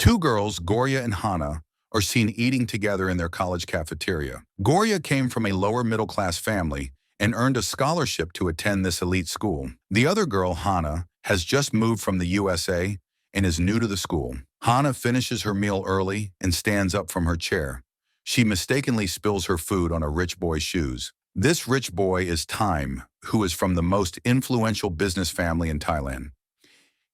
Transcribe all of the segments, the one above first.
Two girls, Goria and Hana, are seen eating together in their college cafeteria. Goria came from a lower middle-class family and earned a scholarship to attend this elite school. The other girl, Hana, has just moved from the USA and is new to the school. Hana finishes her meal early and stands up from her chair. She mistakenly spills her food on a rich boy's shoes. This rich boy is Time, who is from the most influential business family in Thailand.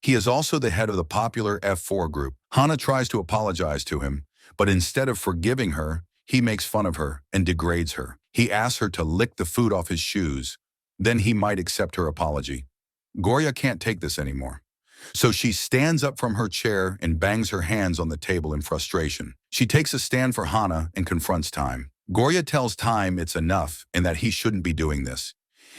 He is also the head of the popular F4 group. Hana tries to apologize to him, but instead of forgiving her, he makes fun of her and degrades her. He asks her to lick the food off his shoes. Then he might accept her apology. Goria can't take this anymore. So she stands up from her chair and bangs her hands on the table in frustration. She takes a stand for Hana and confronts Time. Goria tells Time it's enough and that he shouldn't be doing this.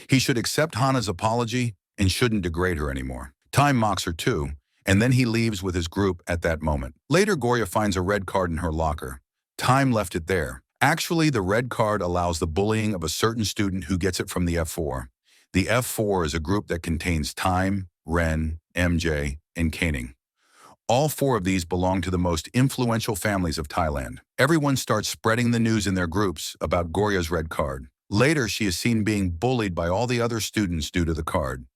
He should accept Hana's apology and shouldn't degrade her anymore. Time mocks her too, and then he leaves with his group at that moment. Later, Goria finds a red card in her locker. Time left it there. Actually, the red card allows the bullying of a certain student who gets it from the F4. The F4 is a group that contains Time, Ren, MJ, and Kaning. All four of these belong to the most influential families of Thailand. Everyone starts spreading the news in their groups about Goria's red card. Later, she is seen being bullied by all the other students due to the card.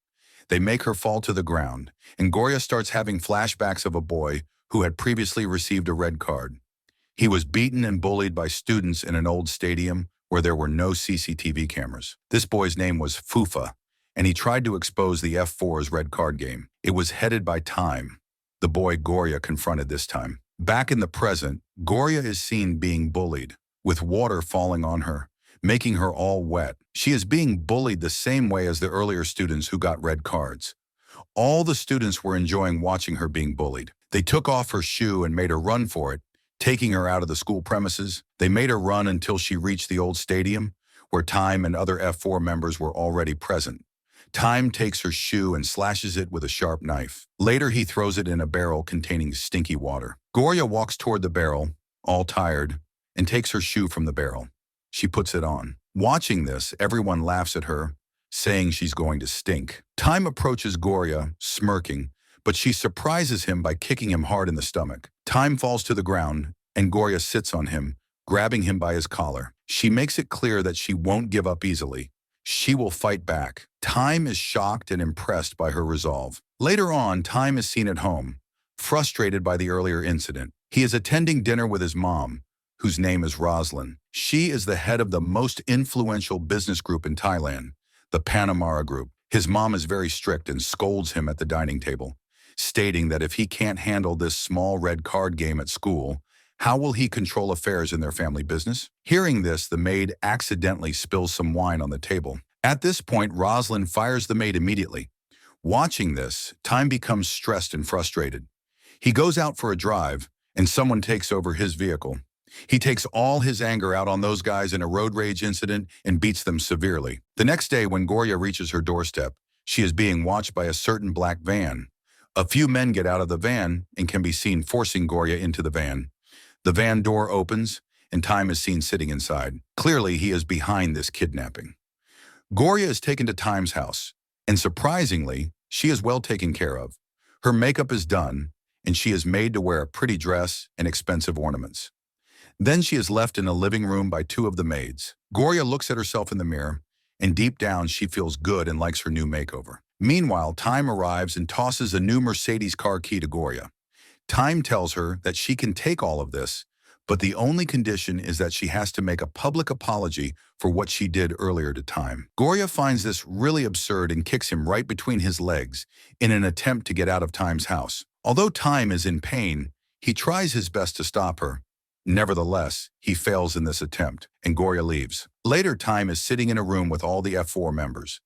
They make her fall to the ground, and Goria starts having flashbacks of a boy who had previously received a red card. He was beaten and bullied by students in an old stadium where there were no CCTV cameras. This boy's name was Fufa, and he tried to expose the F4's red card game. It was headed by Time. The boy Goria confronted this time. Back in the present, Goria is seen being bullied, with water falling on her, making her all wet. She is being bullied the same way as the earlier students who got red cards. All the students were enjoying watching her being bullied. They took off her shoe and made her run for it, taking her out of the school premises. They made her run until she reached the old stadium, where Time and other F4 members were already present. Time takes her shoe and slashes it with a sharp knife. Later, he throws it in a barrel containing stinky water. Goria walks toward the barrel, all tired, and takes her shoe from the barrel. She puts it on. Watching this, everyone laughs at her, saying she's going to stink. Time approaches Goria, smirking, but she surprises him by kicking him hard in the stomach. Time falls to the ground, and Goria sits on him, grabbing him by his collar. She makes it clear that she won't give up easily. She will fight back. Time is shocked and impressed by her resolve. Later on, Time is seen at home, frustrated by the earlier incident. He is attending dinner with his mom, whose name is Roslyn. She is the head of the most influential business group in Thailand, the Panamara Group. His mom is very strict and scolds him at the dining table, stating that if he can't handle this small red card game at school, how will he control affairs in their family business? Hearing this, the maid accidentally spills some wine on the table. At this point, Roslyn fires the maid immediately. Watching this, Time becomes stressed and frustrated. He goes out for a drive, and someone takes over his vehicle. He takes all his anger out on those guys in a road rage incident and beats them severely. The next day, when Goria reaches her doorstep, she is being watched by a certain black van. A few men get out of the van and can be seen forcing Goria into the van. The van door opens, and Time is seen sitting inside. Clearly, he is behind this kidnapping. Goria is taken to Time's house, and surprisingly, she is well taken care of. Her makeup is done, and she is made to wear a pretty dress and expensive ornaments. Then she is left in a living room by two of the maids. Goria looks at herself in the mirror, and deep down she feels good and likes her new makeover. Meanwhile, Time arrives and tosses a new Mercedes car key to Goria. Time tells her that she can take all of this, but the only condition is that she has to make a public apology for what she did earlier to Time. Goria finds this really absurd and kicks him right between his legs in an attempt to get out of Time's house. Although Time is in pain, he tries his best to stop her. Nevertheless, he fails in this attempt, and Goria leaves. Later, Time is sitting in a room with all the F4 members.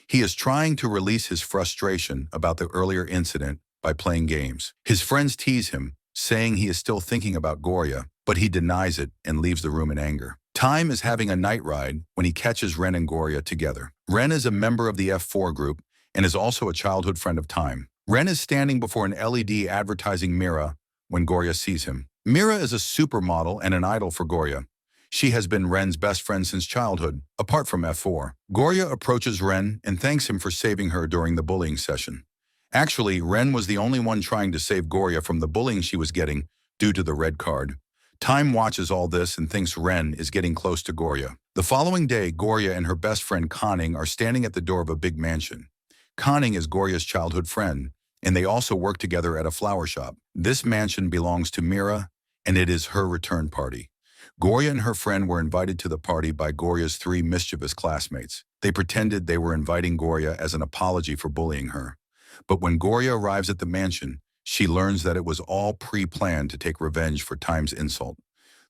He is trying to release his frustration about the earlier incident by playing games. His friends tease him, saying he is still thinking about Goria, but he denies it and leaves the room in anger. Time is having a night ride when he catches Ren and Goria together. Ren is a member of the F4 group and is also a childhood friend of Time. Ren is standing before an LED advertising mirror when Goria sees him. Mira is a supermodel and an idol for Goria. She has been Ren's best friend since childhood, apart from F4. Goria approaches Ren and thanks him for saving her during the bullying session. Actually, Ren was the only one trying to save Goria from the bullying she was getting due to the red card. Time watches all this and thinks Ren is getting close to Gorya. The following day, Gorya and her best friend Conning are standing at the door of a big mansion. Conning is Gorya's childhood friend, and they also work together at a flower shop. This mansion belongs to Mira, and it is her return party. Gorya and her friend were invited to the party by Gorya's 3 mischievous classmates. They pretended they were inviting Gorya as an apology for bullying her. But when Gorya arrives at the mansion, she learns that it was all pre-planned to take revenge for Time's insult.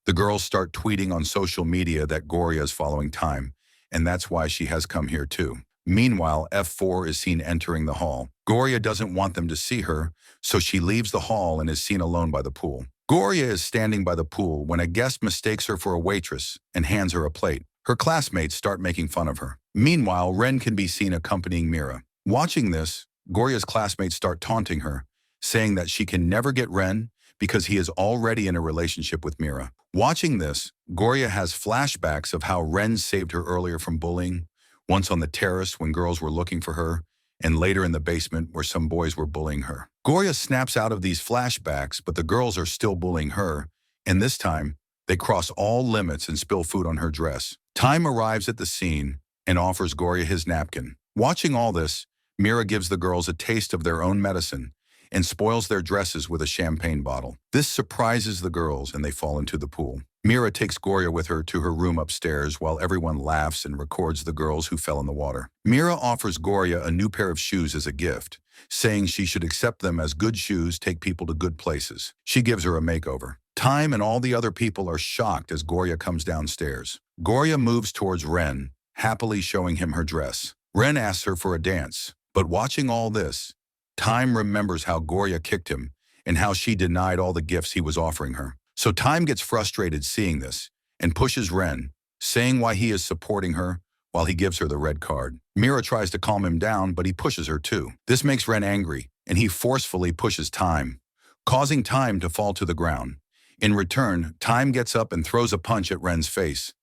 The girls start tweeting on social media that Gorya is following Time, and that's why she has come here too. Meanwhile, F4 is seen entering the hall. Gorya doesn't want them to see her, so she leaves the hall and is seen alone by the pool. Gorya is standing by the pool when a guest mistakes her for a waitress and hands her a plate. Her classmates start making fun of her. Meanwhile, Ren can be seen accompanying Mira. Watching this, Gorya's classmates start taunting her, saying that she can never get Ren because he is already in a relationship with Mira. Watching this, Gorya has flashbacks of how Ren saved her earlier from bullying, once on the terrace when girls were looking for her, and later in the basement where some boys were bullying her. Gorya snaps out of these flashbacks, but the girls are still bullying her, and this time, they cross all limits and spill food on her dress. Time arrives at the scene and offers Gorya his napkin. Watching all this, Mira gives the girls a taste of their own medicine and spoils their dresses with a champagne bottle. This surprises the girls and they fall into the pool. Mira takes Gorya with her to her room upstairs while everyone laughs and records the girls who fell in the water. Mira offers Gorya a new pair of shoes as a gift, saying she should accept them as good shoes take people to good places. She gives her a makeover. Time and all the other people are shocked as Gorya comes downstairs. Gorya moves towards Ren, happily showing him her dress. Ren asks her for a dance, but watching all this, Time remembers how Gorya kicked him and how she denied all the gifts he was offering her. So Time gets frustrated seeing this and pushes Ren, saying why he is supporting her while he gives her the red card. Mira tries to calm him down, but he pushes her too. This makes Ren angry, and he forcefully pushes Time, causing Time to fall to the ground. In return, Time gets up and throws a punch at Ren's face.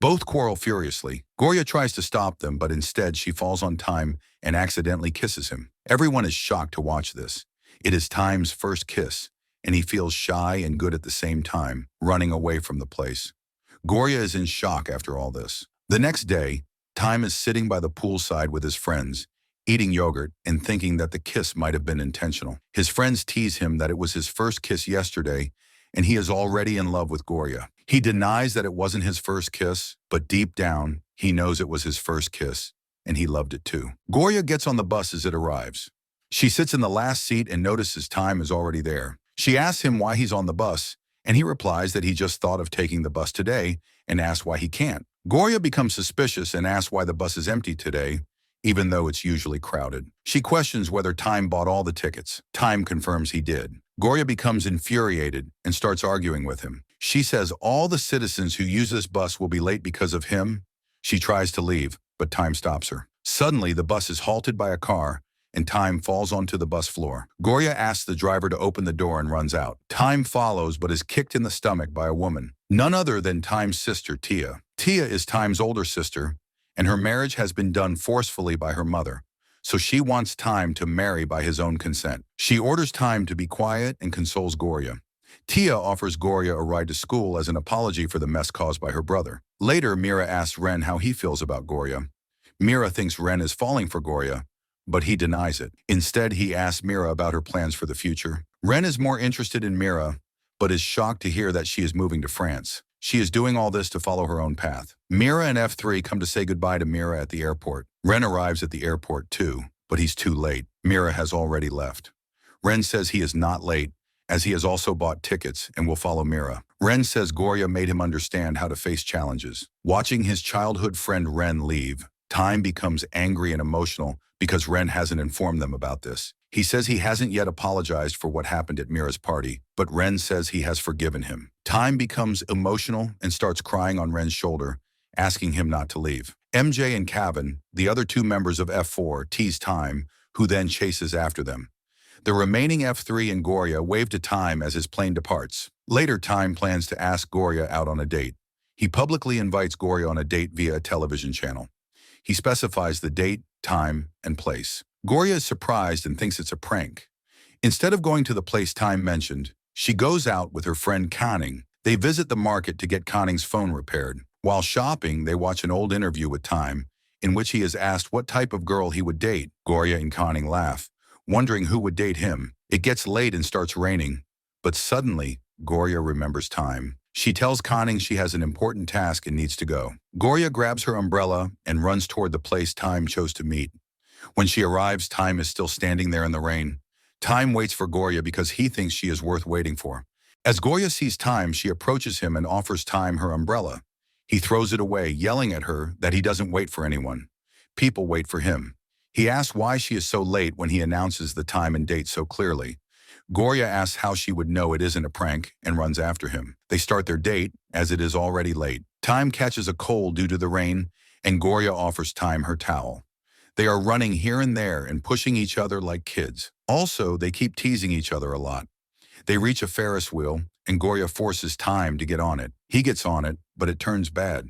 Both quarrel furiously. Gorya tries to stop them, but instead she falls on Time and accidentally kisses him. Everyone is shocked to watch this. It is Time's first kiss, and he feels shy and good at the same time, running away from the place. Gorya is in shock after all this. The next day, Time is sitting by the poolside with his friends, eating yogurt and thinking that the kiss might have been intentional. His friends tease him that it was his first kiss yesterday, and he is already in love with Gorya. He denies that it wasn't his first kiss, but deep down, he knows it was his first kiss, and he loved it too. Gorya gets on the bus as it arrives. She sits in the last seat and notices Time is already there. She asks him why he's on the bus, and he replies that he just thought of taking the bus today and asks why he can't. Gorya becomes suspicious and asks why the bus is empty today, even though it's usually crowded. She questions whether Time bought all the tickets. Time confirms he did. Gorya becomes infuriated and starts arguing with him. She says all the citizens who use this bus will be late because of him. She tries to leave, but Time stops her. Suddenly, the bus is halted by a car, and Time falls onto the bus floor. Gorya asks the driver to open the door and runs out. Time follows, but is kicked in the stomach by a woman, none other than Time's sister, Tia. Tia is Time's older sister, and her marriage has been done forcefully by her mother, so she wants Time to marry by his own consent. She orders Time to be quiet and consoles Gorya. Tia offers Gorya a ride to school as an apology for the mess caused by her brother. Later, Mira asks Ren how he feels about Gorya. Mira thinks Ren is falling for Gorya, but he denies it. Instead, he asks Mira about her plans for the future. Ren is more interested in Mira, but is shocked to hear that she is moving to France. She is doing all this to follow her own path. Mira and F3 come to say goodbye to Mira at the airport. Ren arrives at the airport too, but he's too late. Mira has already left. Ren says he is not late, as he has also bought tickets and will follow Mira. Ren says Gorya made him understand how to face challenges. Watching his childhood friend Ren leave, Time becomes angry and emotional because Ren hasn't informed them about this. He says he hasn't yet apologized for what happened at Mira's party, but Ren says he has forgiven him. Time becomes emotional and starts crying on Ren's shoulder, asking him not to leave. MJ and Kevin, the other 2 members of F4, tease Time, who then chases after them. The remaining F3 and Gorya wave to Time as his plane departs. Later, Time plans to ask Gorya out on a date. He publicly invites Gorya on a date via a television channel. He specifies the date, time, and place. Gorya is surprised and thinks it's a prank. Instead of going to the place Time mentioned, She goes out with her friend Conning. They visit the market to get Conning's phone repaired. While shopping, they watch an old interview with Time, in which he is asked what type of girl he would date. Gorya and Conning laugh, wondering who would date him. It gets late and starts raining, but suddenly, Gorya remembers Time. She tells Conning she has an important task and needs to go. Gorya grabs her umbrella and runs toward the place Time chose to meet. When she arrives, Time is still standing there in the rain. Time waits for Gorya because he thinks she is worth waiting for. As Gorya sees Time, she approaches him and offers Time her umbrella. He throws it away, yelling at her that he doesn't wait for anyone. People wait for him. He asks why she is so late when he announces the time and date so clearly. Gorya asks how she would know it isn't a prank and runs after him. They start their date, as it is already late. Time catches a cold due to the rain, and Gorya offers Time her towel. They are running here and there and pushing each other like kids. Also, they keep teasing each other a lot. They reach a Ferris wheel, and Gorya forces Time to get on it. He gets on it, but it turns bad.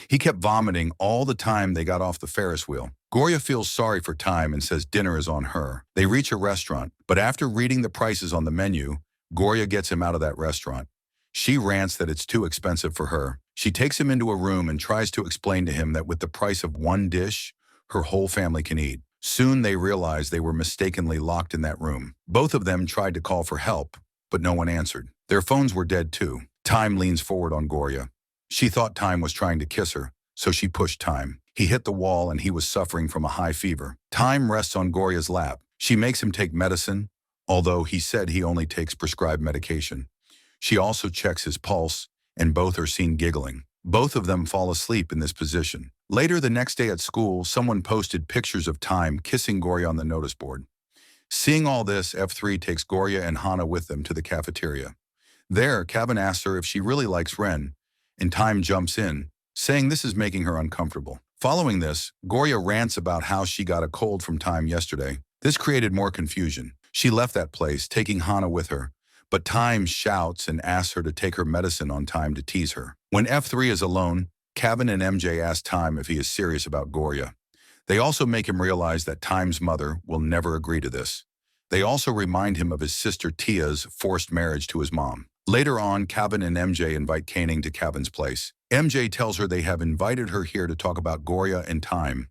He kept vomiting all the time they got off the Ferris wheel. Gorya feels sorry for Time and says dinner is on her. They reach a restaurant, but after reading the prices on the menu, Gorya gets him out of that restaurant. She rants that it's too expensive for her. She takes him into a room and tries to explain to him that with the price of one dish, her whole family can eat. Soon they realize they were mistakenly locked in that room. Both of them tried to call for help, but no one answered. Their phones were dead too. Time leans forward on Gorya. She thought Time was trying to kiss her, so she pushed Time. He hit the wall and he was suffering from a high fever. Time rests on Gorya's lap. She makes him take medicine, although he said he only takes prescribed medication. She also checks his pulse, and both are seen giggling. Both of them fall asleep in this position. Later the next day at school, someone posted pictures of Time kissing Gorya on the notice board. Seeing all this, F3 takes Gorya and Hana with them to the cafeteria. There, Kevin asks her if she really likes Ren, and Time jumps in, saying this is making her uncomfortable. Following this, Gorya rants about how she got a cold from Time yesterday. This created more confusion. She left that place, taking Hana with her, but Time shouts and asks her to take her medicine on Time to tease her. When F3 is alone, Kevin and MJ ask Time if he is serious about Gorya. They also make him realize that Time's mother will never agree to this. They also remind him of his sister Tia's forced marriage to his mom. Later on, Kevin and MJ invite Kaning to Kevin's place. MJ tells her they have invited her here to talk about Gorya and Time.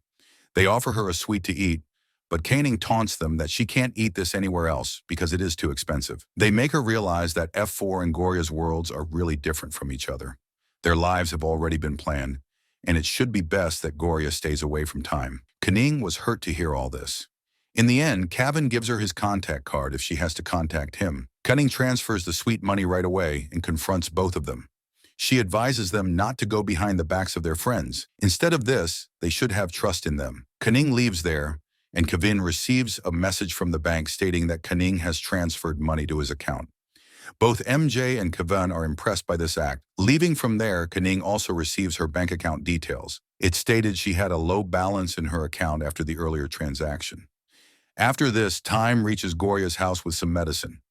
They offer her a sweet to eat, but Kaning taunts them that she can't eat this anywhere else because it is too expensive. They make her realize that F4 and Gorya's worlds are really different from each other. Their lives have already been planned, and it should be best that Gorya stays away from Time. Kaning was hurt to hear all this. In the end, Kevin gives her his contact card if she has to contact him. Kaning transfers the sweet money right away and confronts both of them. She advises them not to go behind the backs of their friends. Instead of this, they should have trust in them. Kaning leaves there, and Kevin receives a message from the bank stating that Kaning has transferred money to his account. Both MJ and Kevin are impressed by this act. Leaving from there, Kaning also receives her bank account details. It stated she had a low balance in her account after the earlier transaction. After this, Time reaches Gorya's house with some medicine.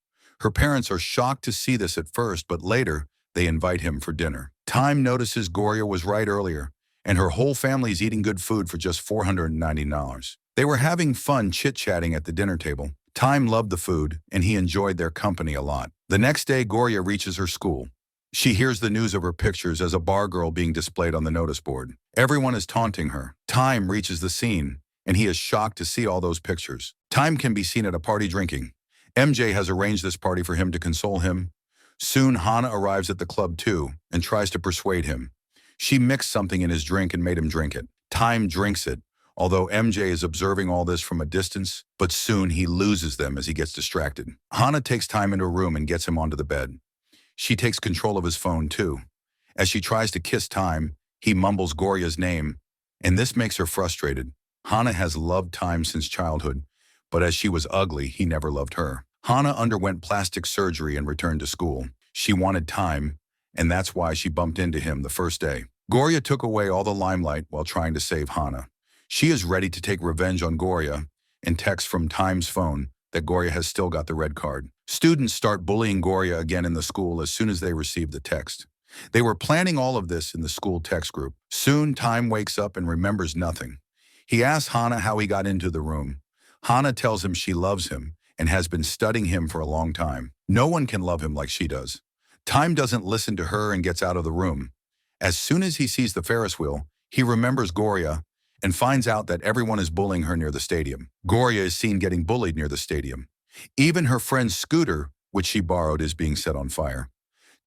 Her parents are shocked to see this at first, but later, they invite him for dinner. Time notices Gorya was right earlier, and her whole family is eating good food for just $490. They were having fun chit-chatting at the dinner table. Time loved the food, and he enjoyed their company a lot. The next day, Gorya reaches her school. She hears the news of her pictures as a bar girl being displayed on the notice board. Everyone is taunting her. Time reaches the scene, and he is shocked to see all those pictures. Time can be seen at a party drinking. MJ has arranged this party for him to console him. Soon, Hana arrives at the club too and tries to persuade him. She mixed something in his drink and made him drink it. Time drinks it, although MJ is observing all this from a distance, but soon he loses them as he gets distracted. Hana takes Time into a room and gets him onto the bed. She takes control of his phone too. As she tries to kiss Time, he mumbles Gorya's name, and this makes her frustrated. Hana has loved Time since childhood, but as she was ugly, he never loved her. Hana underwent plastic surgery and returned to school. She wanted Time, and that's why she bumped into him the first day. Gorya took away all the limelight while trying to save Hana. She is ready to take revenge on Gorya and texts from Time's phone that Gorya has still got the red card. Students start bullying Gorya again in the school as soon as they receive the text. They were planning all of this in the school text group. Soon, Time wakes up and remembers nothing. He asks Hana how he got into the room. Hana tells him she loves him and has been studying him for a long time. No one can love him like she does. Time doesn't listen to her and gets out of the room. As soon as he sees the Ferris wheel, he remembers Gloria and finds out that everyone is bullying her near the stadium. Gloria is seen getting bullied near the stadium. Even her friend's scooter, which she borrowed, is being set on fire.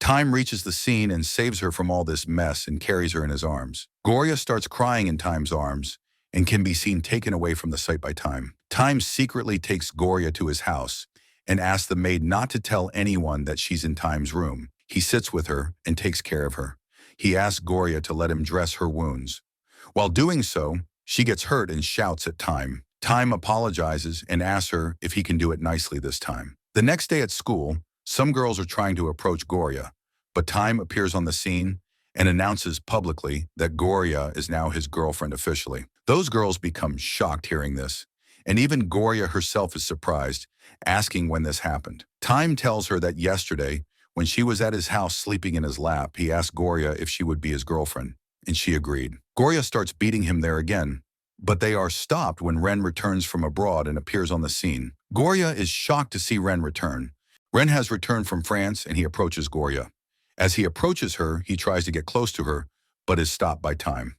Time reaches the scene and saves her from all this mess and carries her in his arms. Gloria starts crying in Time's arms and can be seen taken away from the sight by Time. Time secretly takes Gloria to his house and asks the maid not to tell anyone that she's in Time's room. He sits with her and takes care of her. He asks Gloria to let him dress her wounds. While doing so, she gets hurt and shouts at Time. Time apologizes and asks her if he can do it nicely this time. The next day at school, some girls are trying to approach Gloria, but Time appears on the scene and announces publicly that Gloria is now his girlfriend officially. Those girls become shocked hearing this, and even Gloria herself is surprised, asking when this happened. Time tells her that yesterday, when she was at his house sleeping in his lap, he asked Gloria if she would be his girlfriend, and she agreed. Gloria starts beating him there again, but they are stopped when Ren returns from abroad and appears on the scene. Gloria is shocked to see Ren return. Ren has returned from France and he approaches Gloria. As he approaches her, he tries to get close to her, but is stopped by Time.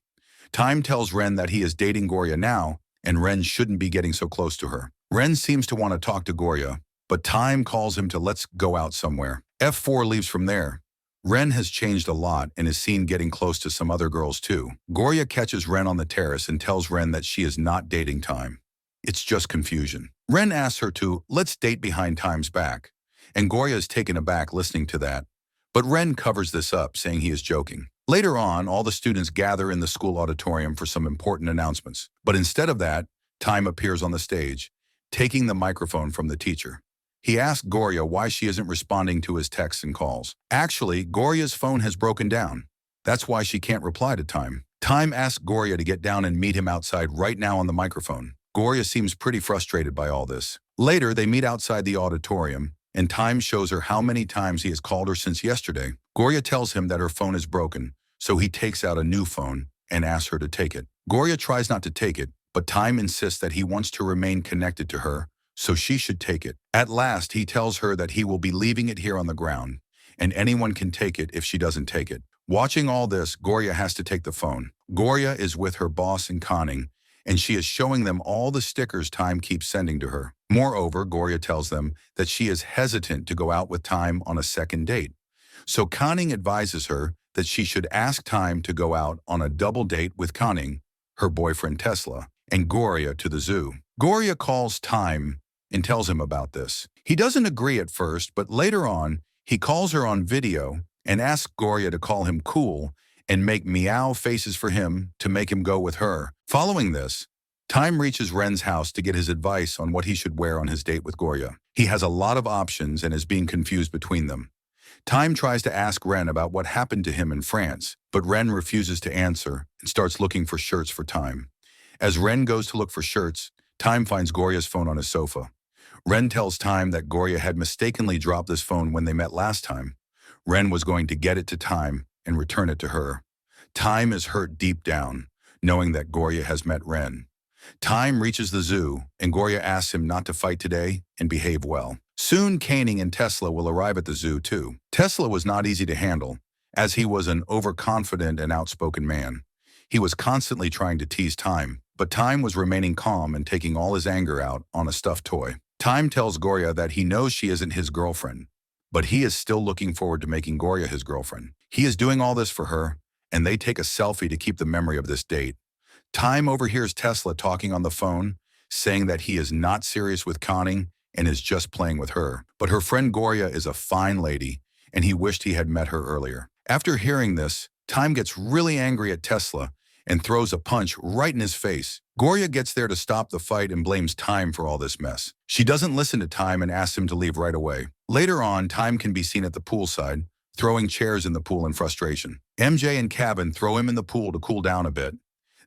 Time tells Ren that he is dating Gloria now, and Ren shouldn't be getting so close to her. Ren seems to want to talk to Gloria, but Time calls him to let's go out somewhere. F4 leaves from there. Ren has changed a lot and is seen getting close to some other girls too. Gloria catches Ren on the terrace and tells Ren that she is not dating Time. It's just confusion. Ren asks her to let's date behind Time's back, and Gloria is taken aback listening to that. But Ren covers this up, saying he is joking. Later on, all the students gather in the school auditorium for some important announcements. But instead of that, Time appears on the stage, taking the microphone from the teacher. He asks Gloria why she isn't responding to his texts and calls. Actually, Gloria's phone has broken down. That's why she can't reply to Time. Time asks Gloria to get down and meet him outside right now on the microphone. Gloria seems pretty frustrated by all this. Later, they meet outside the auditorium, and Time shows her how many times he has called her since yesterday. Gloria tells him that her phone is broken, so he takes out a new phone and asks her to take it. Gloria tries not to take it, but Time insists that he wants to remain connected to her, so she should take it. At last, he tells her that he will be leaving it here on the ground, and anyone can take it if she doesn't take it. Watching all this, Gloria has to take the phone. Gloria is with her boss in conning, and she is showing them all the stickers Time keeps sending to her. Moreover, Gloria tells them that she is hesitant to go out with Time on a second date. So Conning advises her that she should ask Time to go out on a double date with Conning, her boyfriend Tesla, and Gloria to the zoo. Gloria calls Time and tells him about this. He doesn't agree at first, but later on, he calls her on video and asks Gloria to call him cool and make meow faces for him to make him go with her. Following this, Time reaches Ren's house to get his advice on what he should wear on his date with Gloria. He has a lot of options and is being confused between them. Time tries to ask Ren about what happened to him in France, but Ren refuses to answer and starts looking for shirts for Time. As Ren goes to look for shirts, Time finds Gloria's phone on his sofa. Ren tells Time that Gloria had mistakenly dropped this phone when they met last time. Ren was going to get it to Time and return it to her. Time is hurt deep down, knowing that Gloria has met Ren. Time reaches the zoo, and Gloria asks him not to fight today and behave well. Soon, Caning and Tesla will arrive at the zoo too. Tesla was not easy to handle, as he was an overconfident and outspoken man. He was constantly trying to tease Time, but Time was remaining calm and taking all his anger out on a stuffed toy. Time tells Gloria that he knows she isn't his girlfriend, but he is still looking forward to making Gloria his girlfriend. He is doing all this for her, and they take a selfie to keep the memory of this date. Time overhears Tesla talking on the phone, saying that he is not serious with Conning and is just playing with her. But her friend Gloria is a fine lady, and he wished he had met her earlier. After hearing this, Time gets really angry at Tesla and throws a punch right in his face. Gloria gets there to stop the fight and blames Time for all this mess. She doesn't listen to Time and asks him to leave right away. Later on, Time can be seen at the poolside, throwing chairs in the pool in frustration. MJ and Kevin throw him in the pool to cool down a bit.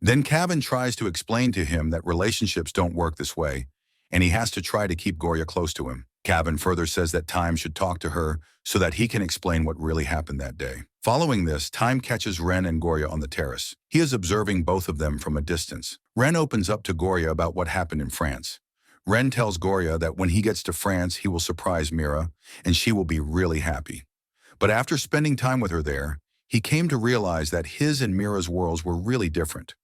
Then Kevin tries to explain to him that relationships don't work this way, and he has to try to keep Gloria close to him. Kevin further says that Time should talk to her so that he can explain what really happened that day. Following this, Time catches Ren and Gloria on the terrace. He is observing both of them from a distance. Ren opens up to Gloria about what happened in France. Ren tells Goria that when he gets to France, he will surprise Mira, and she will be really happy. But after spending time with her there, he came to realize that his and Mira's worlds were really different.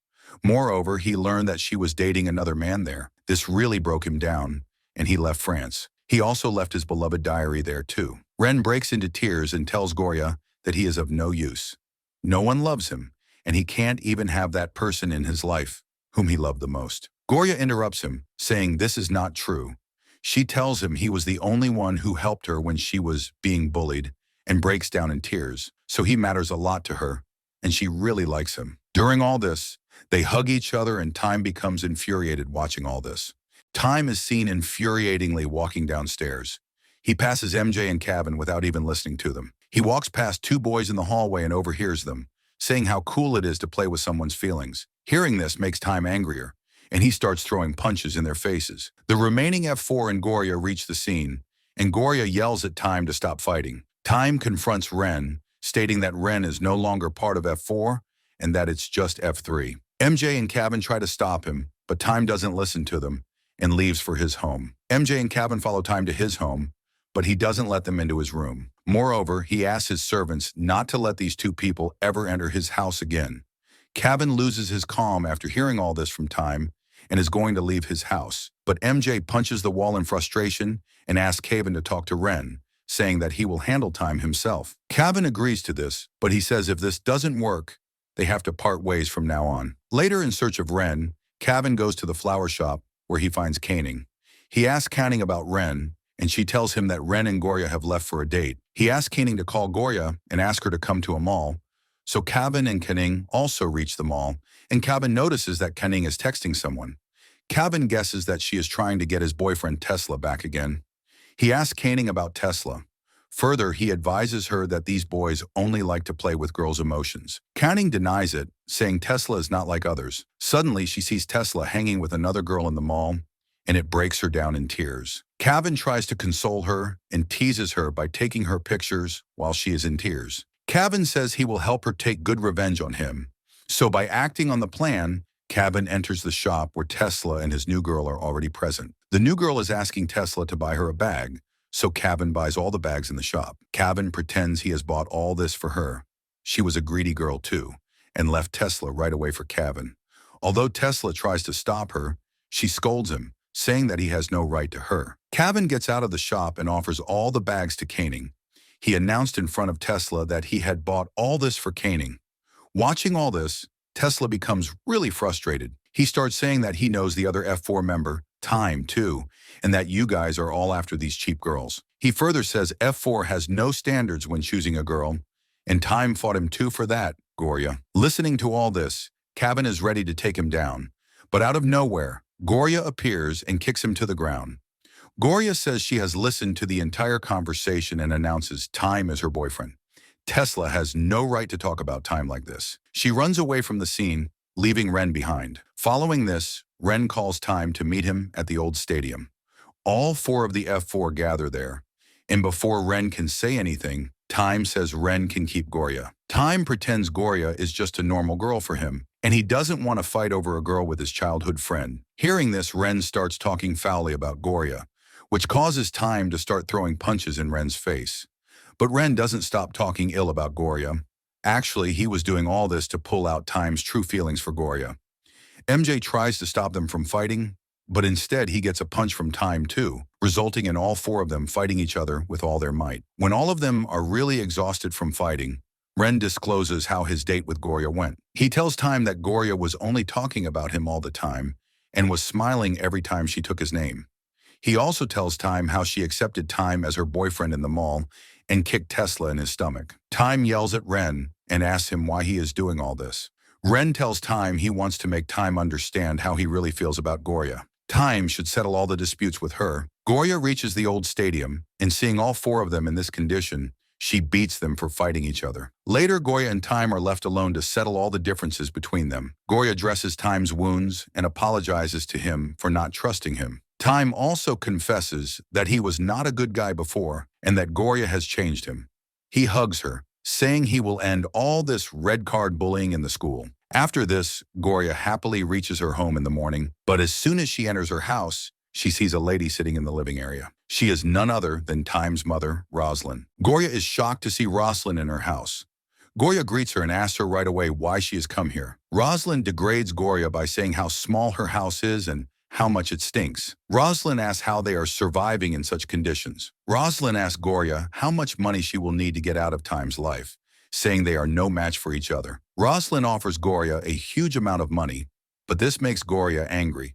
Moreover, he learned that she was dating another man there. This really broke him down, and he left France. He also left his beloved diary there too. Ren breaks into tears and tells Goria that he is of no use. No one loves him, and he can't even have that person in his life whom he loved the most. Goria interrupts him, saying this is not true. She tells him he was the only one who helped her when she was being bullied, and breaks down in tears, so he matters a lot to her, and she really likes him. During all this, they hug each other, and Time becomes infuriated watching all this. Time is seen infuriatingly walking downstairs. He passes MJ and Kevin without even listening to them. He walks past two boys in the hallway and overhears them, saying how cool it is to play with someone's feelings. Hearing this makes Time angrier, and he starts throwing punches in their faces. The remaining F4 and Goria reach the scene, and Goria yells at Time to stop fighting. Time confronts Ren, stating that Ren is no longer part of F4 and that it's just F3. MJ and Kevin try to stop him, but Time doesn't listen to them and leaves for his home. MJ and Kevin follow Time to his home, but he doesn't let them into his room. Moreover, he asks his servants not to let these two people ever enter his house again. Kevin loses his calm after hearing all this from Time and is going to leave his house, but MJ punches the wall in frustration and asks Kevin to talk to Ren, saying that he will handle Time himself. Kevin agrees to this, but he says if this doesn't work, they have to part ways from now on. Later, in search of Ren, Kevin goes to the flower shop where he finds Caning. He asks Caning about Ren, and she tells him that Ren and Goria have left for a date. He asks Caning to call Goria and ask her to come to a mall, so Kevin and Caning also reach the mall, and Kevin notices that Caning is texting someone. Kevin guesses that she is trying to get his boyfriend Tesla back again. He asks Caning about Tesla. Further, he advises her that these boys only like to play with girls' emotions. Caning denies it, saying Tesla is not like others. Suddenly, she sees Tesla hanging with another girl in the mall, and it breaks her down in tears. Kevin tries to console her and teases her by taking her pictures while she is in tears. Kevin says he will help her take good revenge on him. So by acting on the plan, Kevin enters the shop where Tesla and his new girl are already present. The new girl is asking Tesla to buy her a bag, so Kevin buys all the bags in the shop. Kevin pretends he has bought all this for her. She was a greedy girl too, and left Tesla right away for Kevin. Although Tesla tries to stop her, she scolds him, saying that he has no right to her. Kevin gets out of the shop and offers all the bags to Caning. He announced in front of Tesla that he had bought all this for Caning. Watching all this, Tesla becomes really frustrated. He starts saying that he knows the other F4 member, Time, too, and that you guys are all after these cheap girls. He further says F4 has no standards when choosing a girl, and Time fought him too for that, Goria. Listening to all this, Kevin is ready to take him down, but out of nowhere, Goria appears and kicks him to the ground. Goria says she has listened to the entire conversation and announces Time is her boyfriend. Tesla has no right to talk about Time like this. She runs away from the scene, leaving Ren behind. Following this, Ren calls Time to meet him at the old stadium. All four of the F4 gather there, and before Ren can say anything, Time says Ren can keep Goria. Time pretends Goria is just a normal girl for him, and he doesn't want to fight over a girl with his childhood friend. Hearing this, Ren starts talking foully about Goria, which causes Time to start throwing punches in Ren's face. But Ren doesn't stop talking ill about Goria. Actually, he was doing all this to pull out Time's true feelings for Goria. MJ tries to stop them from fighting, but instead he gets a punch from Time too, resulting in all four of them fighting each other with all their might. When all of them are really exhausted from fighting, Ren discloses how his date with Goria went. He tells Time that Goria was only talking about him all the time and was smiling every time she took his name. He also tells Time how she accepted Time as her boyfriend in the mall and kicked Tesla in his stomach. Time yells at Ren and asks him why he is doing all this. Ren tells Time he wants to make Time understand how he really feels about Goria. Time should settle all the disputes with her. Goria reaches the old stadium, and seeing all four of them in this condition, she beats them for fighting each other. Later, Goria and Time are left alone to settle all the differences between them. Goria dresses Time's wounds and apologizes to him for not trusting him. Time also confesses that he was not a good guy before and that Goria has changed him. He hugs her, saying he will end all this red card bullying in the school. After this, Goria happily reaches her home in the morning, but as soon as she enters her house, she sees a lady sitting in the living area. She is none other than Time's mother, Rosalind. Goria is shocked to see Rosalind in her house. Goria greets her and asks her right away why she has come here. Rosalind degrades Goria by saying how small her house is and how much it stinks. Rosalind asks how they are surviving in such conditions. Rosalind asks Goria how much money she will need to get out of Time's life, saying they are no match for each other. Rosalind offers Goria a huge amount of money, but this makes Goria angry.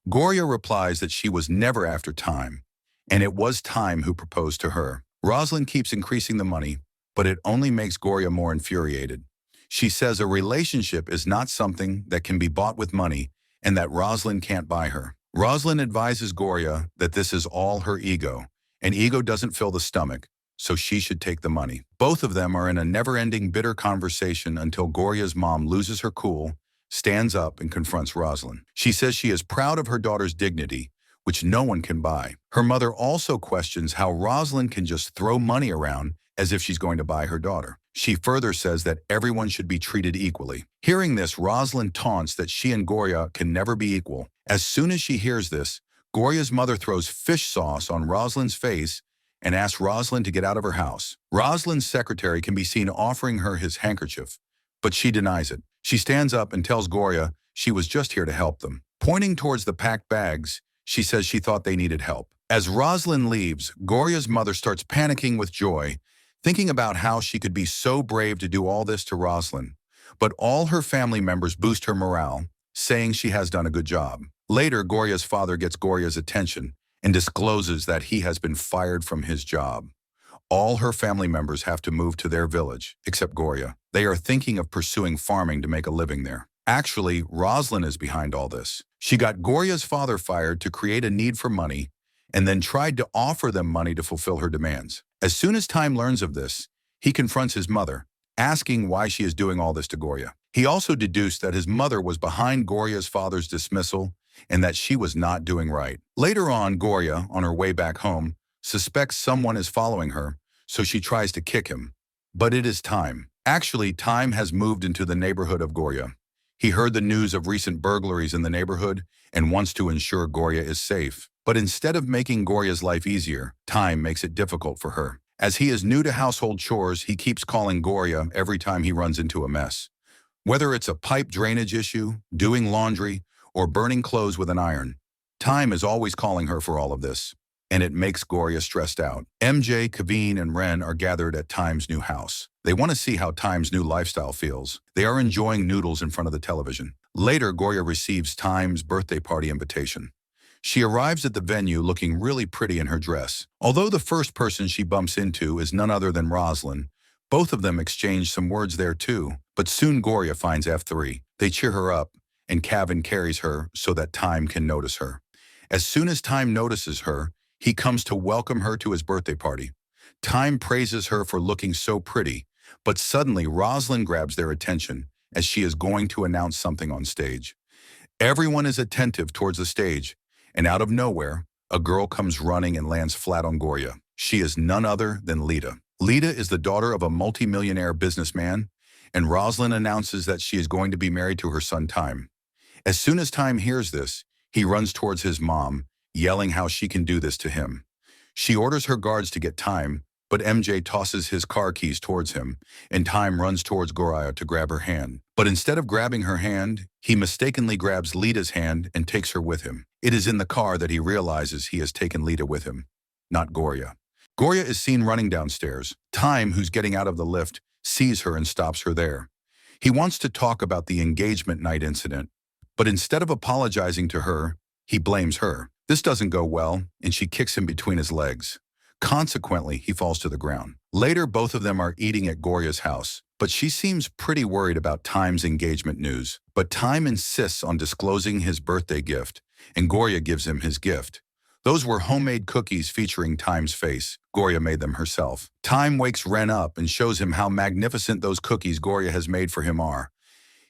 Goria replies that she was never after Time, and it was Time who proposed to her. Rosalind keeps increasing the money, but it only makes Goria more infuriated. She says a relationship is not something that can be bought with money and that Rosalind can't buy her. Rosalind advises Goria that this is all her ego, and ego doesn't fill the stomach, so she should take the money. Both of them are in a never-ending bitter conversation until Goria's mom loses her cool, stands up, and confronts Rosalind. She says she is proud of her daughter's dignity, which no one can buy. Her mother also questions how Rosalind can just throw money around as if she's going to buy her daughter. She further says that everyone should be treated equally. Hearing this, Rosalind taunts that she and Goria can never be equal. As soon as she hears this, Goria's mother throws fish sauce on Rosalind's face and asks Rosalind to get out of her house. Rosalind's secretary can be seen offering her his handkerchief, but she denies it. She stands up and tells Goria she was just here to help them. Pointing towards the packed bags, she says she thought they needed help. As Rosalind leaves, Goria's mother starts panicking with joy, thinking about how she could be so brave to do all this to Rosalind. But all her family members boost her morale, saying she has done a good job. Later, Goria's father gets Goria's attention and discloses that he has been fired from his job. All her family members have to move to their village, except Goria. They are thinking of pursuing farming to make a living there. Actually, Rosalind is behind all this. She got Goria's father fired to create a need for money and then tried to offer them money to fulfill her demands. As soon as Time learns of this, he confronts his mother, asking why she is doing all this to Goria. He also deduced that his mother was behind Goria's father's dismissal and that she was not doing right. Later on, Goria, on her way back home, suspects someone is following her, so she tries to kick him. But it is Time. Actually, Time has moved into the neighborhood of Goria. He heard the news of recent burglaries in the neighborhood and wants to ensure Goria is safe. But instead of making Goria's life easier, Time makes it difficult for her. As he is new to household chores, he keeps calling Goria every time he runs into a mess. Whether it's a pipe drainage issue, doing laundry, or burning clothes with an iron, Time is always calling her for all of this, and it makes Goria stressed out. MJ, Kaveen, and Ren are gathered at Time's new house. They want to see how Time's new lifestyle feels. They are enjoying noodles in front of the television. Later, Goria receives Time's birthday party invitation. She arrives at the venue looking really pretty in her dress. Although the first person she bumps into is none other than Rosalind, both of them exchange some words there too, but soon Goria finds F3. They cheer her up, and Kevin carries her so that Time can notice her. As soon as Time notices her, he comes to welcome her to his birthday party. Time praises her for looking so pretty, but suddenly Rosalind grabs their attention as she is going to announce something on stage. Everyone is attentive towards the stage, and out of nowhere, a girl comes running and lands flat on Goria. She is none other than Lita. Lita is the daughter of a multi-millionaire businessman, and Rosalind announces that she is going to be married to her son Time. As soon as Time hears this, he runs towards his mom, yelling how she can do this to him. She orders her guards to get Time, but MJ tosses his car keys towards him, and Time runs towards Goria to grab her hand. But instead of grabbing her hand, he mistakenly grabs Lita's hand and takes her with him. It is in the car that he realizes he has taken Lita with him, not Goria. Goria is seen running downstairs. Time, who's getting out of the lift, sees her and stops her there. He wants to talk about the engagement night incident, but instead of apologizing to her, he blames her. This doesn't go well, and she kicks him between his legs. Consequently, he falls to the ground. Later, both of them are eating at Goria's house, but she seems pretty worried about Time's engagement news. But Time insists on disclosing his birthday gift, and Goria gives him his gift. Those were homemade cookies featuring Time's face. Goria made them herself. Time wakes Ren up and shows him how magnificent those cookies Goria has made for him are.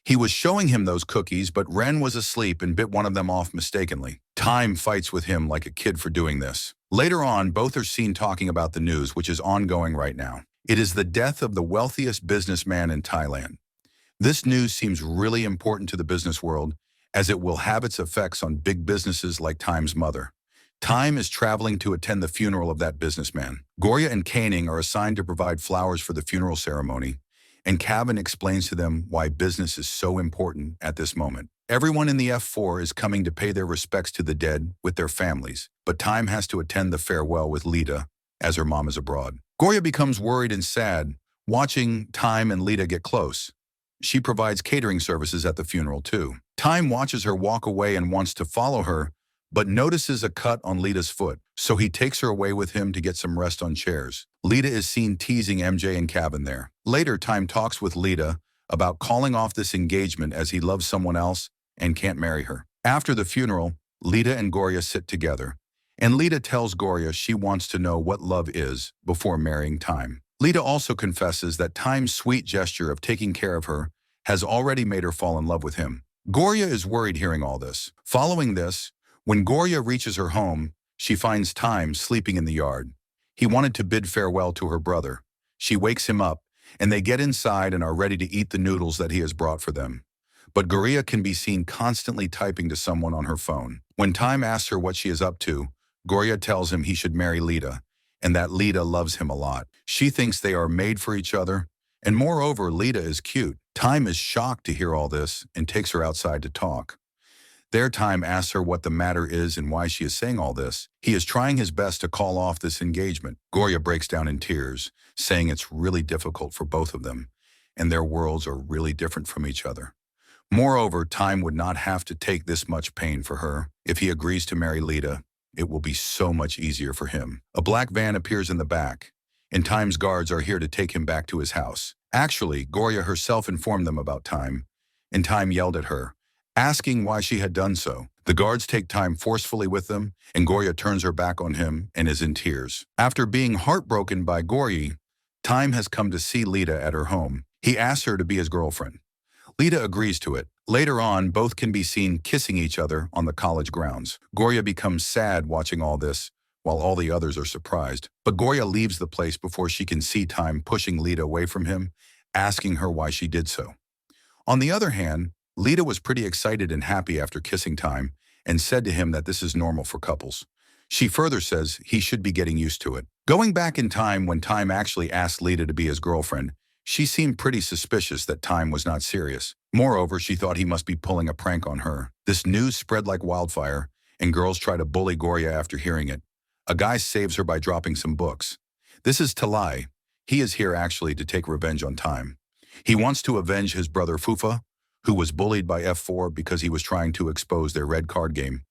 He was showing him those cookies, but Ren was asleep and bit one of them off mistakenly. Time fights with him like a kid for doing this. Later on, both are seen talking about the news, which is ongoing right now. It is the death of the wealthiest businessman in Thailand. This news seems really important to the business world, as it will have its effects on big businesses like Time's mother. Time is traveling to attend the funeral of that businessman. Gorya and Koenig are assigned to provide flowers for the funeral ceremony, and Cavan explains to them why business is so important at this moment. Everyone in the F4 is coming to pay their respects to the dead with their families, but Time has to attend the farewell with Lita, as her mom is abroad. Gorya becomes worried and sad, watching Time and Lita get close. She provides catering services at the funeral too. Time watches her walk away and wants to follow her, but notices a cut on Lita's foot, so he takes her away with him to get some rest on chairs. Lita is seen teasing MJ and Cavan there. Later, Time talks with Lita about calling off this engagement as he loves someone else and can't marry her. After the funeral, Lita and Gorya sit together, and Lita tells Gorya she wants to know what love is before marrying Time. Lita also confesses that Time's sweet gesture of taking care of her has already made her fall in love with him. Gorya is worried hearing all this. Following this, when Gorya reaches her home, she finds Time sleeping in the yard. He wanted to bid farewell to her brother. She wakes him up, and they get inside and are ready to eat the noodles that he has brought for them. But Gorya can be seen constantly typing to someone on her phone. When Time asks her what she is up to, Gorya tells him he should marry Lita, and that Lita loves him a lot. She thinks they are made for each other, and moreover, Lita is cute. Time is shocked to hear all this and takes her outside to talk. There, Time asks her what the matter is and why she is saying all this. He is trying his best to call off this engagement. Gorya breaks down in tears, saying it's really difficult for both of them, and their worlds are really different from each other. Moreover, Time would not have to take this much pain for her. If he agrees to marry Lita, it will be so much easier for him. A black van appears in the back, and Time's guards are here to take him back to his house. Actually, Gorya herself informed them about Time, and Time yelled at her, asking why she had done so. The guards take Time forcefully with them, and Gorya turns her back on him and is in tears. After being heartbroken by Gorya, Time has come to see Lita at her home. He asks her to be his girlfriend. Lita agrees to it. Later on, both can be seen kissing each other on the college grounds. Gorya becomes sad watching all this, while all the others are surprised. But Gorya leaves the place before she can see Time pushing Lita away from him, asking her why she did so. On the other hand, Lita was pretty excited and happy after kissing Time and said to him that this is normal for couples. She further says he should be getting used to it. Going back in time when Time actually asked Lita to be his girlfriend, she seemed pretty suspicious that Time was not serious. Moreover, she thought he must be pulling a prank on her. This news spread like wildfire, and girls try to bully Gorya after hearing it. A guy saves her by dropping some books. This is Talai. He is here actually to take revenge on Time. He wants to avenge his brother Fufa, who was bullied by F4 because he was trying to expose their red card game.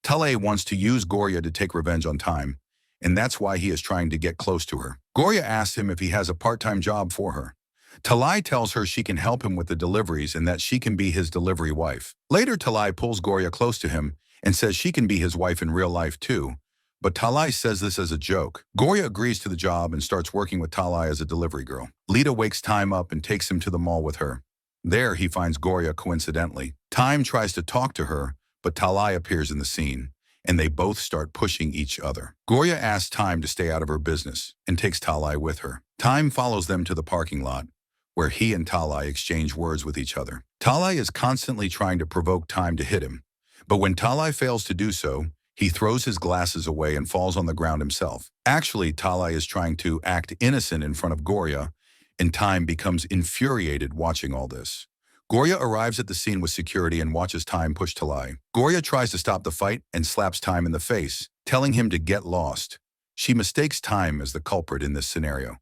Talai wants to use Gorya to take revenge on Time, and that's why he is trying to get close to her. Gorya asks him if he has a part-time job for her. Talai tells her she can help him with the deliveries and that she can be his delivery wife. Later, Talai pulls Gorya close to him and says she can be his wife in real life too, but Talai says this as a joke. Gorya agrees to the job and starts working with Talai as a delivery girl. Lita wakes Time up and takes him to the mall with her. There, he finds Gorya coincidentally. Time tries to talk to her, but Talai appears in the scene, and they both start pushing each other. Gorya asks Time to stay out of her business and takes Talai with her. Time follows them to the parking lot, where he and Talai exchange words with each other. Talai is constantly trying to provoke Time to hit him, but when Talai fails to do so, he throws his glasses away and falls on the ground himself. Actually, Talai is trying to act innocent in front of Gorya, and Time becomes infuriated watching all this. Gorya arrives at the scene with security and watches Time push Talai. Gorya tries to stop the fight and slaps Time in the face, telling him to get lost. She mistakes Time as the culprit in this scenario.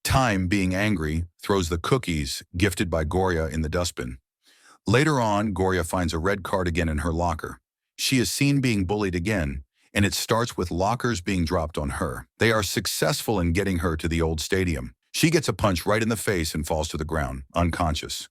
Time, being angry, throws the cookies gifted by Gorya in the dustbin. Later on, Gorya finds a red card again in her locker. She is seen being bullied again, and it starts with lockers being dropped on her. They are successful in getting her to the old stadium. She gets a punch right in the face and falls to the ground, unconscious.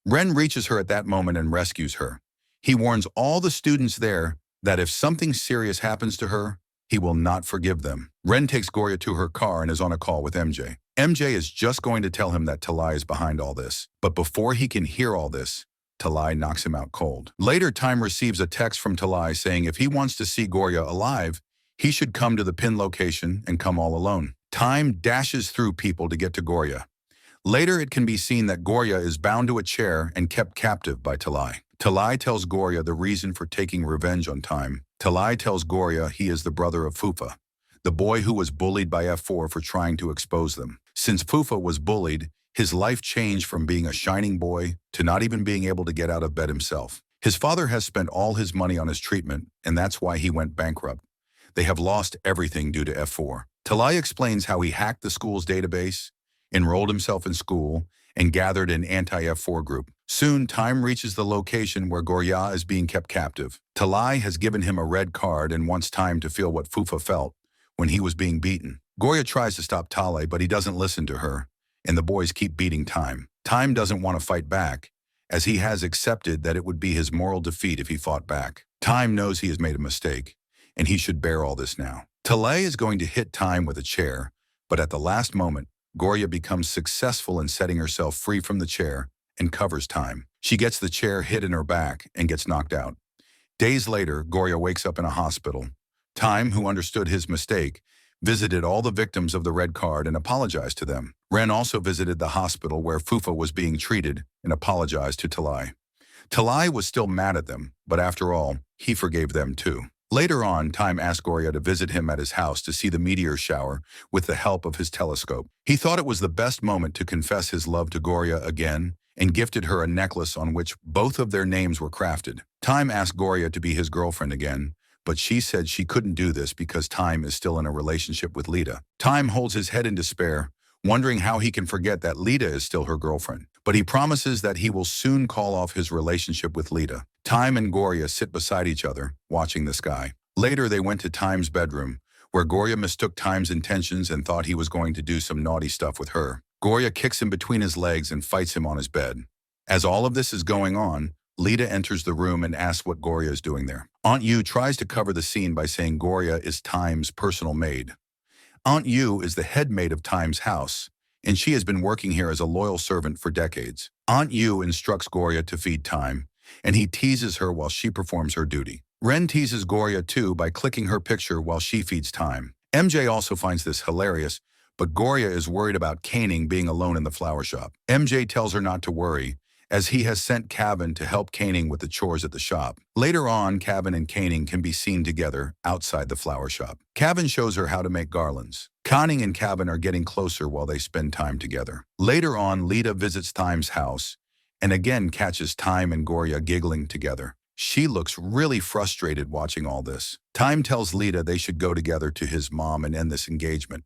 Ren reaches her at that moment and rescues her. He warns all the students there that if something serious happens to her, he will not forgive them. Ren takes Gorya to her car and is on a call with MJ. MJ is just going to tell him that Talai is behind all this, but before he can hear all this, Talai knocks him out cold. Later, Time receives a text from Talai saying if he wants to see Gorya alive, he should come to the pin location and come all alone. Time dashes through people to get to Gorya. Later, it can be seen that Gorya is bound to a chair and kept captive by Talai. Talai tells Gorya the reason for taking revenge on Time. Talai tells Goria he is the brother of Fufa, the boy who was bullied by F4 for trying to expose them. Since Fufa was bullied, his life changed from being a shining boy to not even being able to get out of bed himself. His father has spent all his money on his treatment, and that's why he went bankrupt. They have lost everything due to F4. Talai explains how he hacked the school's database, enrolled himself in school, and gathered an anti-F4 group. Soon, Time reaches the location where Goria is being kept captive. Talai has given him a red card and wants Time to feel what Fufa felt when he was being beaten. Goria tries to stop Talai, but he doesn't listen to her, and the boys keep beating Time. Time doesn't want to fight back, as he has accepted that it would be his moral defeat if he fought back. Time knows he has made a mistake, and he should bear all this now. Talai is going to hit Time with a chair, but at the last moment, Goria becomes successful in setting herself free from the chair and covers Time. She gets the chair hit in her back and gets knocked out. Days later, Goria wakes up in a hospital. Time, who understood his mistake, visited all the victims of the red card and apologized to them. Ren also visited the hospital where Fufa was being treated and apologized to Talai. Talai was still mad at them, but after all, he forgave them too. Later on, Time asked Goria to visit him at his house to see the meteor shower with the help of his telescope. He thought it was the best moment to confess his love to Goria again and gifted her a necklace on which both of their names were crafted. Time asked Goria to be his girlfriend again, but she said she couldn't do this because Time is still in a relationship with Lita. Time holds his head in despair, wondering how he can forget that Lita is still her girlfriend. But he promises that he will soon call off his relationship with Lita. Time and Goria sit beside each other, watching the sky. Later, they went to Time's bedroom, where Goria mistook Time's intentions and thought he was going to do some naughty stuff with her. Goria kicks him between his legs and fights him on his bed. As all of this is going on, Lita enters the room and asks what Goria is doing there. Aunt Yu tries to cover the scene by saying Goria is Time's personal maid. Aunt Yu is the head maid of Time's house, and she has been working here as a loyal servant for decades. Aunt Yu instructs Goria to feed Time, and he teases her while she performs her duty. Ren teases Goria too by clicking her picture while she feeds Time. MJ also finds this hilarious, but Goria is worried about Caning being alone in the flower shop. MJ tells her not to worry, as he has sent Kevin to help Caning with the chores at the shop. Later on, Kevin and Caning can be seen together outside the flower shop. Kevin shows her how to make garlands. Caning and Kevin are getting closer while they spend time together. Later on, Lita visits Time's house and again catches Time and Goria giggling together. She looks really frustrated watching all this. Time tells Lita they should go together to his mom and end this engagement,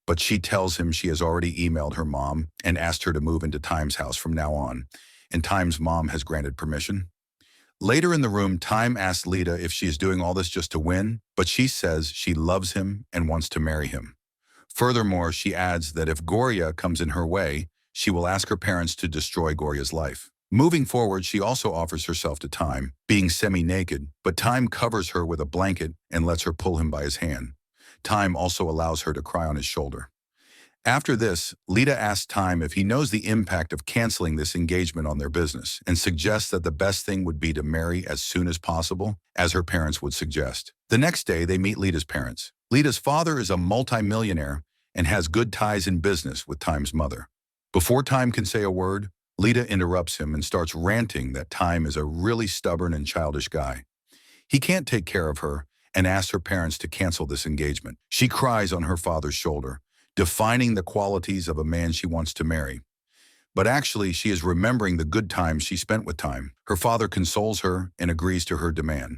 but she tells him she has already emailed her mom and asked her to move into Time's house from now on, and Time's mom has granted permission. Later in the room, Time asks Lita if she is doing all this just to win, but she says she loves him and wants to marry him. Furthermore, she adds that if Goria comes in her way, she will ask her parents to destroy Goria's life. Moving forward, she also offers herself to Time, being semi-naked, but Time covers her with a blanket and lets her pull him by his hand. Time also allows her to cry on his shoulder. After this, Lita asks Time if he knows the impact of canceling this engagement on their business and suggests that the best thing would be to marry as soon as possible, as her parents would suggest. The next day, they meet Lita's parents. Lita's father is a multimillionaire and has good ties in business with Time's mother. Before Time can say a word, Lita interrupts him and starts ranting that Time is a really stubborn and childish guy. He can't take care of her and asks her parents to cancel this engagement. She cries on her father's shoulder, defining the qualities of a man she wants to marry. But actually, she is remembering the good times she spent with Time. Her father consoles her and agrees to her demand.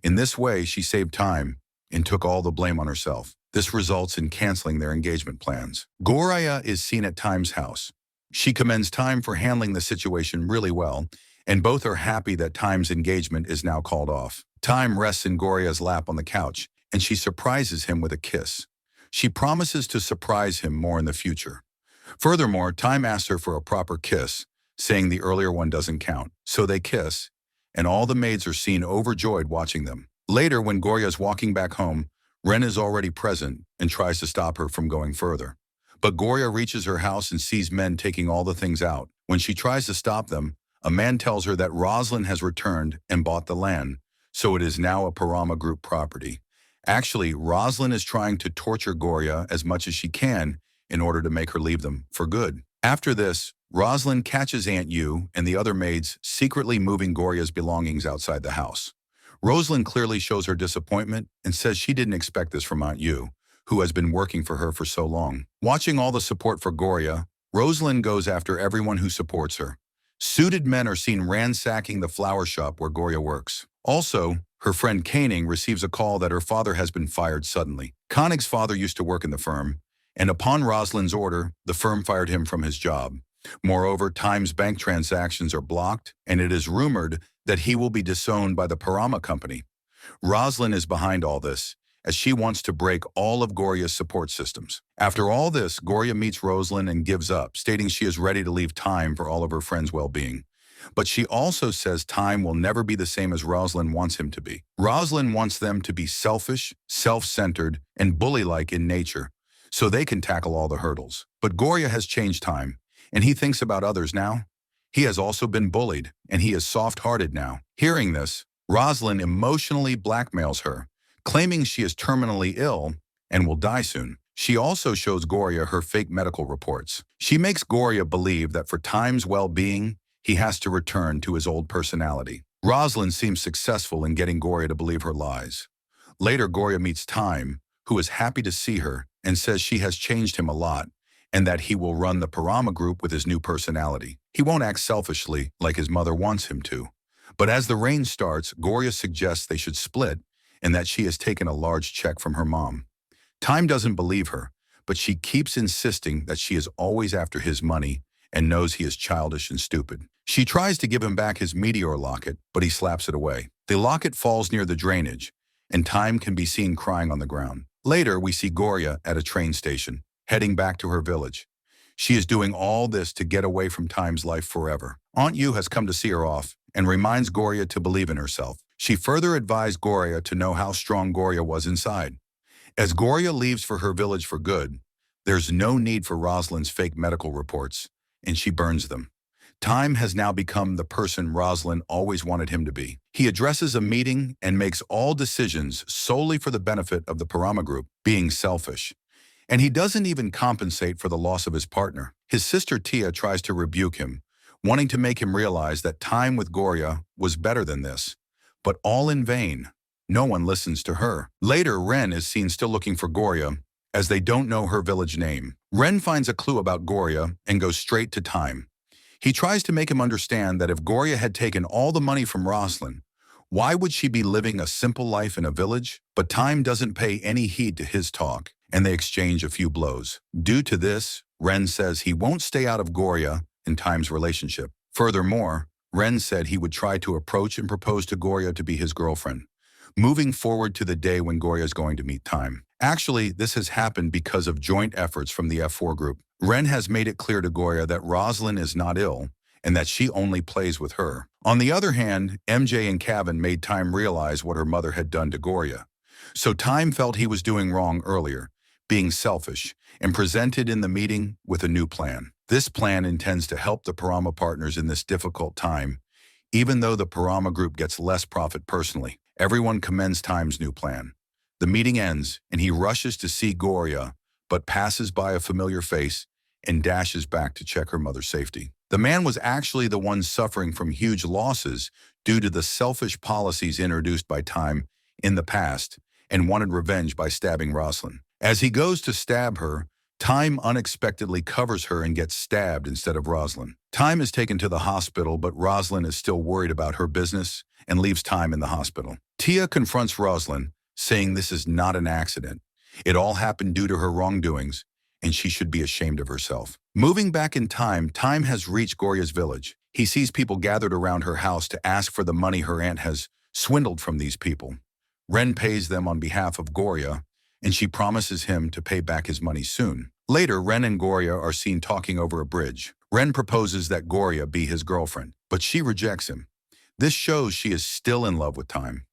In this way, she saved Time and took all the blame on herself. This results in canceling their engagement plans. Goria is seen at Time's house. She commends Time for handling the situation really well, and both are happy that Time's engagement is now called off. Time rests in Goria's lap on the couch, and she surprises him with a kiss. She promises to surprise him more in the future. Furthermore, Time asks her for a proper kiss, saying the earlier one doesn't count. So they kiss, and all the maids are seen overjoyed watching them. Later, when Goria is walking back home, Ren is already present and tries to stop her from going further. But Goria reaches her house and sees men taking all the things out. When she tries to stop them, a man tells her that Roslyn has returned and bought the land, so it is now a Parama Group property. Actually, Roslyn is trying to torture Goria as much as she can in order to make her leave them for good. After this, Roslyn catches Aunt Yu and the other maids secretly moving Goria's belongings outside the house. Rosalind clearly shows her disappointment and says she didn't expect this from Aunt Yu, who has been working for her for so long. Watching all the support for Goria, Rosalind goes after everyone who supports her. Suited men are seen ransacking the flower shop where Goria works. Also, her friend Koenig receives a call that her father has been fired suddenly. Koenig's father used to work in the firm, and upon Rosalind's order, the firm fired him from his job. Moreover, Time's bank transactions are blocked, and it is rumored that he will be disowned by the Parama company. Rosalind is behind all this, as she wants to break all of Goria's support systems. After all this, Goria meets Rosalind and gives up, stating she is ready to leave Time for all of her friends' well-being. But she also says Time will never be the same as Rosalind wants him to be. Rosalind wants them to be selfish, self-centered, and bully-like in nature, so they can tackle all the hurdles. But Goria has changed Time, and he thinks about others now. He has also been bullied, and he is soft-hearted now. Hearing this, Rosalind emotionally blackmails her, claiming she is terminally ill and will die soon. She also shows Goria her fake medical reports. She makes Goria believe that for Time's well-being, he has to return to his old personality. Rosalind seems successful in getting Goria to believe her lies. Later, Goria meets Time, who is happy to see her and says she has changed him a lot and that he will run the Parama group with his new personality. He won't act selfishly like his mother wants him to. But as the rain starts, Goria suggests they should split and that she has taken a large check from her mom. Time doesn't believe her, but she keeps insisting that she is always after his money and knows he is childish and stupid. She tries to give him back his meteor locket, but he slaps it away. The locket falls near the drainage, and Time can be seen crying on the ground. Later, we see Goria at a train station, heading back to her village. She is doing all this to get away from Time's life forever. Aunt Yu has come to see her off and reminds Goria to believe in herself. She further advised Goria to know how strong Goria was inside. As Goria leaves for her village for good, there's no need for Rosalind's fake medical reports, and she burns them. Time has now become the person Rosalind always wanted him to be. He addresses a meeting and makes all decisions solely for the benefit of the Parama group, being selfish. And he doesn't even compensate for the loss of his partner. His sister Tia tries to rebuke him, wanting to make him realize that time with Goria was better than this. But all in vain. No one listens to her. Later, Ren is seen still looking for Goria, as they don't know her village name. Ren finds a clue about Goria and goes straight to Time. He tries to make him understand that if Goria had taken all the money from Rosalind, why would she be living a simple life in a village? But Time doesn't pay any heed to his talk, and they exchange a few blows. Due to this, Ren says he won't stay out of Goria and Time's relationship. Furthermore, Ren said he would try to approach and propose to Goria to be his girlfriend, moving forward to the day when Goria is going to meet Time. Actually, this has happened because of joint efforts from the F4 group. Ren has made it clear to Goria that Rosalind is not ill and that she only plays with her. On the other hand, MJ and Kevin made Time realize what her mother had done to Goria. So Time felt he was doing wrong earlier, being selfish, and presented in the meeting with a new plan. This plan intends to help the Parama partners in this difficult time, even though the Parama group gets less profit personally. Everyone commends Time's new plan. The meeting ends, and he rushes to see Goria, but passes by a familiar face and dashes back to check her mother's safety. The man was actually the one suffering from huge losses due to the selfish policies introduced by Time in the past and wanted revenge by stabbing Rosalind. As he goes to stab her, Time unexpectedly covers her and gets stabbed instead of Rosalind. Time is taken to the hospital, but Rosalind is still worried about her business and leaves Time in the hospital. Tia confronts Rosalind, saying this is not an accident. It all happened due to her wrongdoings, and she should be ashamed of herself. Moving back in time, Time has reached Goria's village. He sees people gathered around her house to ask for the money her aunt has swindled from these people. Ren pays them on behalf of Goria, and she promises him to pay back his money soon. Later, Ren and Goria are seen talking over a bridge. Ren proposes that Goria be his girlfriend, but she rejects him. This shows she is still in love with Time.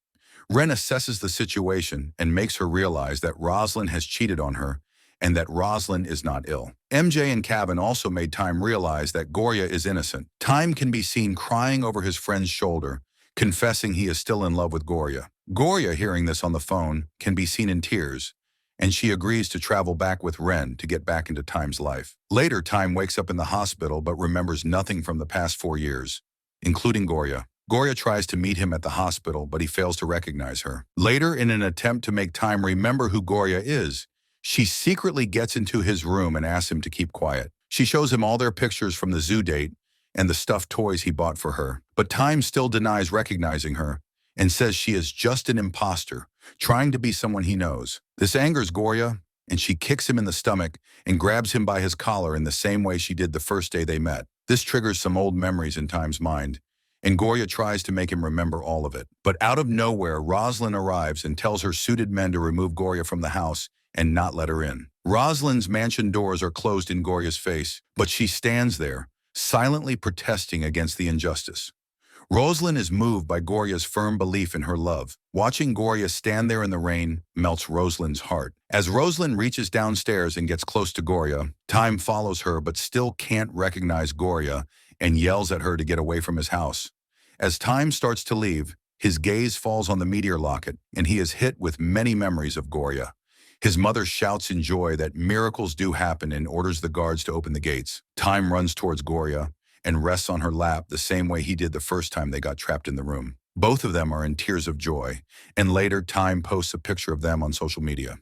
Ren assesses the situation and makes her realize that Rosalind has cheated on her and that Rosalind is not ill. MJ and Kevin also made Time realize that Goria is innocent. Time can be seen crying over his friend's shoulder, confessing he is still in love with Goria. Goria, hearing this on the phone, can be seen in tears, and she agrees to travel back with Ren to get back into Time's life. Later, Time wakes up in the hospital but remembers nothing from the past 4 years, including Goria. Goria tries to meet him at the hospital, but he fails to recognize her. Later, in an attempt to make Time remember who Goria is, she secretly gets into his room and asks him to keep quiet. She shows him all their pictures from the zoo date and the stuffed toys he bought for her. But Time still denies recognizing her and says she is just an imposter, trying to be someone he knows. This angers Goria, and she kicks him in the stomach and grabs him by his collar in the same way she did the first day they met. This triggers some old memories in Time's mind, and Goria tries to make him remember all of it. But out of nowhere, Rosalind arrives and tells her suited men to remove Goria from the house and not let her in. Rosalind's mansion doors are closed in Goria's face, but she stands there, silently protesting against the injustice. Rosalind is moved by Goria's firm belief in her love. Watching Goria stand there in the rain melts Rosalind's heart. As Rosalind reaches downstairs and gets close to Goria, Time follows her but still can't recognize Goria and yells at her to get away from his house. As Time starts to leave, his gaze falls on the meteor locket, and he is hit with many memories of Goria. His mother shouts in joy that miracles do happen and orders the guards to open the gates. Time runs towards Goria and rests on her lap the same way he did the first time they got trapped in the room. Both of them are in tears of joy, and later Time posts a picture of them on social media.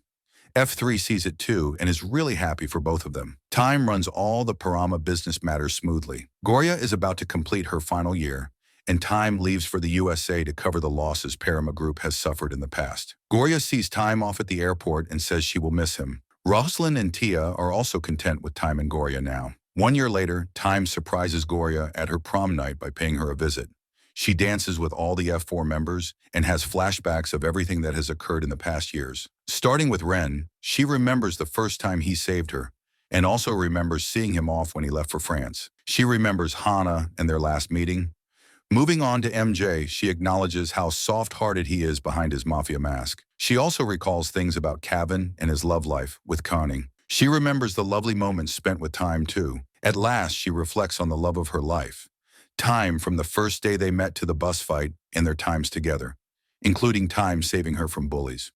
F3 sees it too and is really happy for both of them. Time runs all the Parama business matters smoothly. Goria is about to complete her final year, and Time leaves for the USA to cover the losses Parama Group has suffered in the past. Goria sees Time off at the airport and says she will miss him. Rosalind and Tia are also content with Time and Goria now. 1 year later, Time surprises Goria at her prom night by paying her a visit. She dances with all the F4 members and has flashbacks of everything that has occurred in the past years. Starting with Ren, she remembers the first time he saved her, and also remembers seeing him off when he left for France. She remembers Hana and their last meeting. Moving on to MJ, she acknowledges how soft-hearted he is behind his mafia mask. She also recalls things about Kevin and his love life with Connie. She remembers the lovely moments spent with Time too. At last, she reflects on the love of her life. Time from the first day they met to the bus fight and their times together, including Time saving her from bullies.